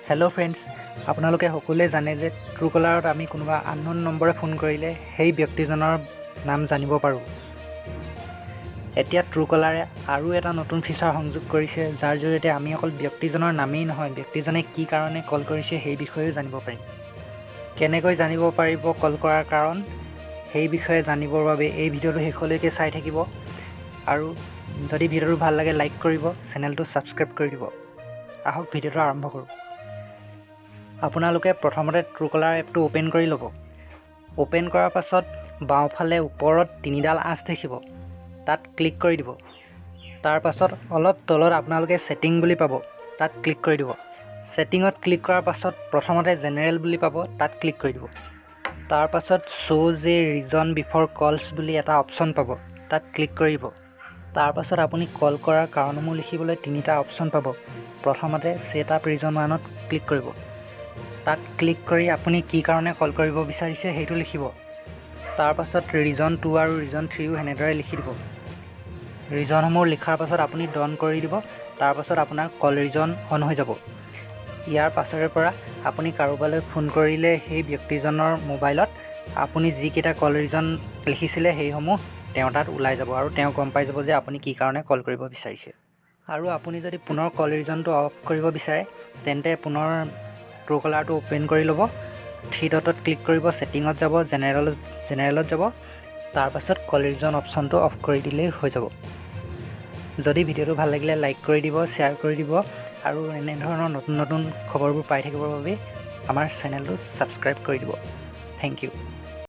Hello' friends, আপোনালোকে সকলোৱে জানে যে ট্ৰুকলাৰত আমি কোনোবা আননোন নম্বৰে ফোন কৰিলে সেই ব্যক্তিজনৰ নাম জানিব পাৰোঁ। এতিয়া ট্ৰুকলাৰে আৰু এটা নতুন ফিচাৰ সংযোগ কৰিছে, যাৰ জৰিয়তে আমি অকল ব্যক্তিজনৰ নামেই নহয়, ব্যক্তিজনে কি কাৰণে কল কৰিছে সেই বিষয়েও জানিব পাৰিম। কেনেকৈ জানিব পাৰিব কল কৰাৰ কাৰণ, সেই বিষয়ে জানিবৰ বাবে এই ভিডিঅ'টো শেষলৈকে চাই থাকিব আৰু যদি ভিডিঅ'টো ভাল লাগে লাইক কৰিব, চেনেলটো ছাবস্ক্ৰাইব কৰি দিব। আহক ভিডিঅ'টো আৰম্ভ কৰোঁ। আপোনালোকে প্ৰথমতে ট্ৰুকলাৰ এপটো অ'পেন কৰি ল'ব। অ'পেন কৰাৰ পাছত বাওঁফালে ওপৰত তিনিডাল আঁচ দেখিব, তাত ক্লিক কৰি দিব। তাৰ পাছত অলপ তলত আপোনালোকে ছেটিং বুলি পাব, তাত ক্লিক কৰি দিব। ছেটিঙত ক্লিক কৰাৰ পাছত প্ৰথমতে জেনেৰেল বুলি পাব, তাত ক্লিক কৰি দিব। তাৰ পাছত শ্ব'জ এ ৰিজন বিফৰ কলছ বুলি এটা অপশ্যন পাব, তাত ক্লিক কৰি দিব। তাৰ পাছত আপুনি কল কৰাৰ কাৰণসমূহ লিখিবলৈ তিনিটা অপশ্যন পাব। প্ৰথমতে ছেট আপ ৰিজন 1ত ক্লিক কৰিব। তাত ক্লিক কৰি আপুনি কি কাৰণে কল কৰিব বিচাৰিছে সেইটো লিখিব। তাৰ পাছত ৰিজন 2 আৰু ৰিজন 3ও সেনেদৰে লিখি দিব। ৰিজনসমূহ লিখাৰ পাছত আপুনি ডন কৰি দিব। তাৰ পাছত আপোনাৰ কল ৰিজন অন হৈ যাব। ইয়াৰ পাছৰে পৰা আপুনি কাৰোবালৈ ফোন কৰিলে সেই ব্যক্তিজনৰ মোবাইলত আপুনি যিকেইটা কল ৰিজন লিখিছিলে সেইসমূহ তেওঁৰ তাত ওলাই যাব আৰু তেওঁ গম পাই যাব যে আপুনি কি কাৰণে কল কৰিব বিচাৰিছে। আৰু আপুনি যদি পুনৰ কল ৰিজনটো অফ কৰিব বিচাৰে তেন্তে পুনৰ ট্ৰুকলাৰটো অ'পেন কৰি ল'ব। 3 ডটত ক্লিক কৰিব, ছেটিঙত যাব, জেনেৰেলত যাব। তাৰ পাছত কল ৰিজন অপশ্যনটো অফ কৰি দিলেই হৈ যাব। যদি ভিডিঅ'টো ভাল লাগিলে লাইক কৰি দিব, শ্বেয়াৰ কৰি দিব আৰু এনেধৰণৰ নতুন নতুন খবৰবোৰ পাই থাকিবৰ বাবে আমাৰ চেনেলটো ছাবস্ক্ৰাইব কৰি দিব। Thank U.